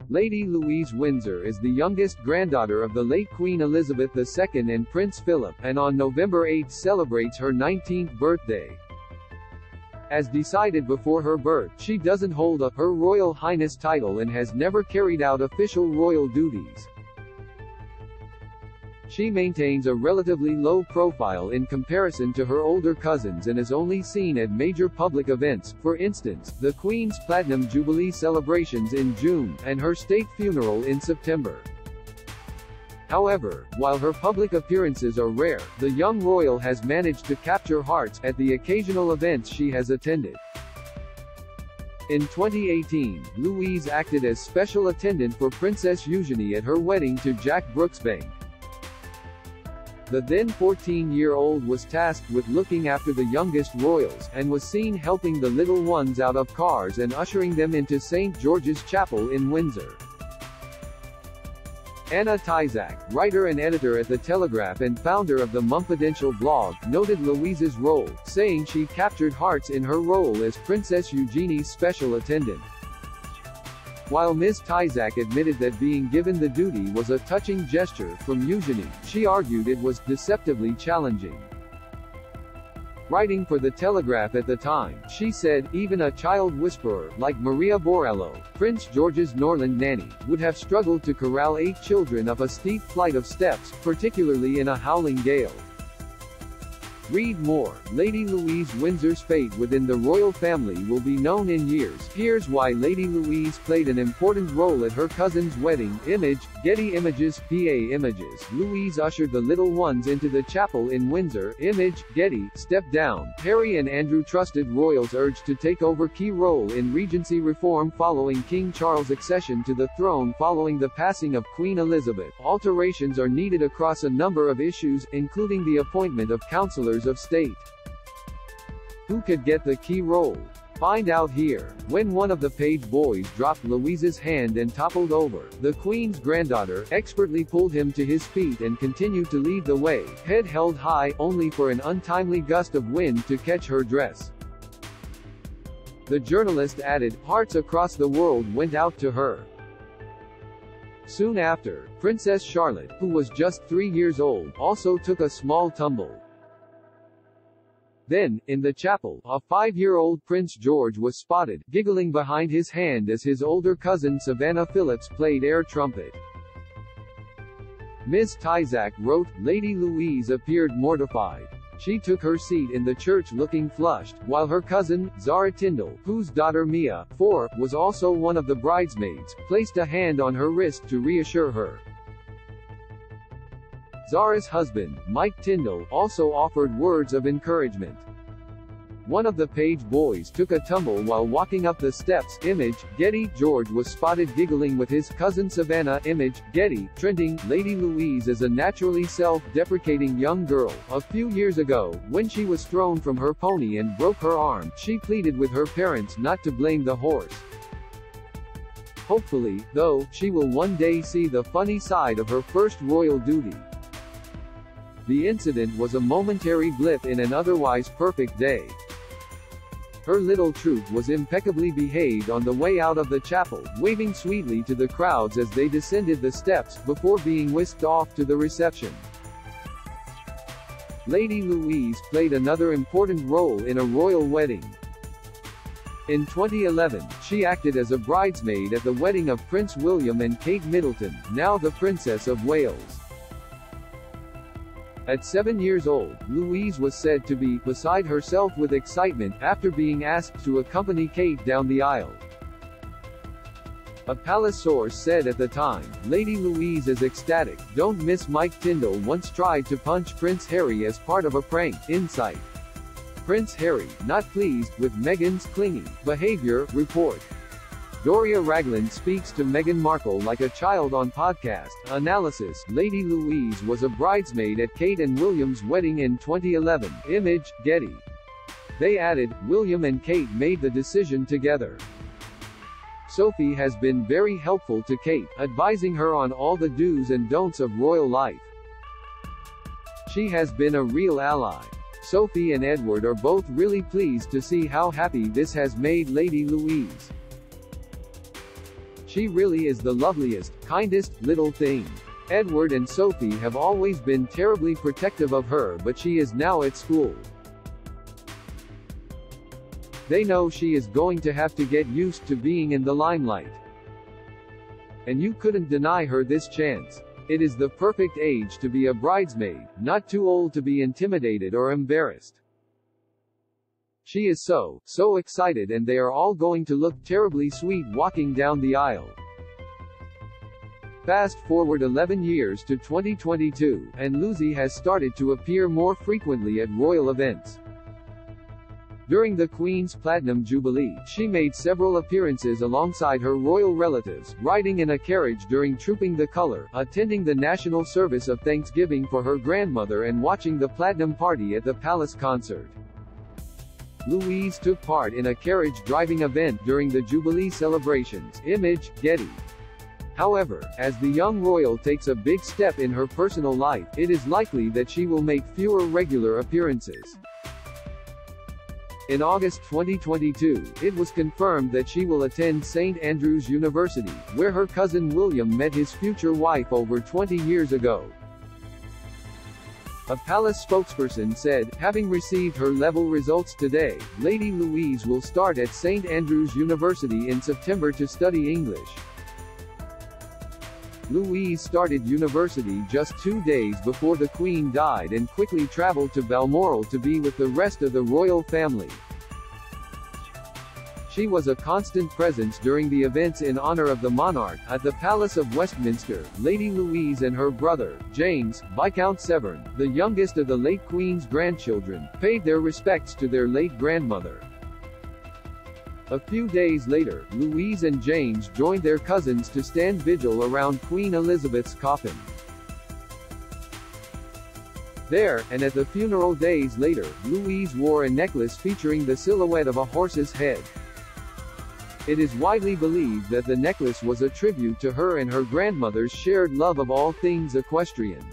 Lady Louise Windsor is the youngest granddaughter of the late Queen Elizabeth II and Prince Philip, and on November 8 celebrates her 19th birthday. As decided before her birth, she doesn't hold a Her Royal Highness title and has never carried out official royal duties. She maintains a relatively low profile in comparison to her older cousins and is only seen at major public events, for instance, the Queen's Platinum Jubilee celebrations in June, and her state funeral in September. However, while her public appearances are rare, the young royal has managed to capture hearts at the occasional events she has attended. In 2018, Louise acted as special attendant for Princess Eugenie at her wedding to Jack Brooksbank. The then 14-year-old was tasked with looking after the youngest royals, and was seen helping the little ones out of cars and ushering them into St. George's Chapel in Windsor. Anna Tyzack, writer and editor at The Telegraph and founder of the Mumfidential blog, noted Louise's role, saying she captured hearts in her role as Princess Eugenie's special attendant. While Ms. Tyzack admitted that being given the duty was a touching gesture from Eugenie, she argued it was deceptively challenging. Writing for The Telegraph at the time, she said, "Even a child whisperer, like Maria Borello, Prince George's Norland nanny, would have struggled to corral 8 children up a steep flight of steps, particularly in a howling gale." Read more. Lady Louise Windsor's fate within the royal family will be known in years. Here's why Lady Louise played an important role at her cousin's wedding. Image, Getty Images, PA Images. Louise ushered the little ones into the chapel in Windsor. Image, Getty. Step down. Harry and Andrew trusted royals urged to take over key role in regency reform following King Charles' accession to the throne following the passing of Queen Elizabeth. Alterations are needed across a number of issues, including the appointment of councillors of state. Who could get the key role? Find out here. When one of the page boys dropped Louise's hand and toppled over, the Queen's granddaughter expertly pulled him to his feet and continued to lead the way, head held high, only for an untimely gust of wind to catch her dress. The journalist added, "Hearts across the world went out to her." Soon after, Princess Charlotte, who was just 3 years old, also took a small tumble. Then, in the chapel, a 5-year-old Prince George was spotted, giggling behind his hand as his older cousin Savannah Phillips played air trumpet. Ms. Tyzack wrote, "Lady Louise appeared mortified. She took her seat in the church looking flushed, while her cousin, Zara Tyndall, whose daughter Mia, 4, was also one of the bridesmaids, placed a hand on her wrist to reassure her." Zara's husband, Mike Tyndall, also offered words of encouragement. One of the page boys took a tumble while walking up the steps. Image, Getty. George was spotted giggling with his cousin Savannah. Image, Getty. Trending, Lady Louise is a naturally self-deprecating young girl. A few years ago, when she was thrown from her pony and broke her arm, she pleaded with her parents not to blame the horse. Hopefully, though, she will one day see the funny side of her first royal duty. The incident was a momentary blip in an otherwise perfect day. Her little troop was impeccably behaved on the way out of the chapel, waving sweetly to the crowds as they descended the steps, before being whisked off to the reception. Lady Louise played another important role in a royal wedding. In 2011, she acted as a bridesmaid at the wedding of Prince William and Kate Middleton, now the Princess of Wales. At 7 years old, Louise was said to be beside herself with excitement after being asked to accompany Kate down the aisle. A palace source said at the time, "Lady Louise is ecstatic. Don't miss Mike Tyndall once tried to punch Prince Harry as part of a prank." Insight. Prince Harry, not pleased with Meghan's clingy behavior, report. Doria Ragland speaks to Meghan Markle like a child on podcast. Analysis. Lady Louise was a bridesmaid at Kate and William's wedding in 2011. Image, Getty. They added, "William and Kate made the decision together. Sophie has been very helpful to Kate, advising her on all the do's and don'ts of royal life. She has been a real ally. Sophie and Edward are both really pleased to see how happy this has made Lady Louise. She really is the loveliest, kindest, little thing. Edward and Sophie have always been terribly protective of her, but she is now at school. They know she is going to have to get used to being in the limelight. And you couldn't deny her this chance. It is the perfect age to be a bridesmaid, not too old to be intimidated or embarrassed. She is so excited, and they are all going to look terribly sweet walking down the aisle. Fast forward 11 years to 2022, and Lucy has started to appear more frequently at royal events. During the Queen's Platinum Jubilee, she made several appearances alongside her royal relatives, riding in a carriage during Trooping the Colour, attending the national service of Thanksgiving for her grandmother, and watching the Platinum Party at the Palace concert. Louise took part in a carriage-driving event during the Jubilee celebrations. Image, Getty. However, as the young royal takes a big step in her personal life, it is likely that she will make fewer regular appearances. In August 2022, it was confirmed that she will attend St. Andrews University, where her cousin William met his future wife over 20 years ago. A palace spokesperson said, having received her level results today, Lady Louise will start at St. Andrews University in September to study English. Louise started university just 2 days before the Queen died and quickly traveled to Balmoral to be with the rest of the royal family. She was a constant presence during the events in honor of the monarch. At the Palace of Westminster, Lady Louise and her brother, James, Viscount Severn, the youngest of the late Queen's grandchildren, paid their respects to their late grandmother. A few days later, Louise and James joined their cousins to stand vigil around Queen Elizabeth's coffin. There, and at the funeral days later, Louise wore a necklace featuring the silhouette of a horse's head. It is widely believed that the necklace was a tribute to her and her grandmother's shared love of all things equestrian.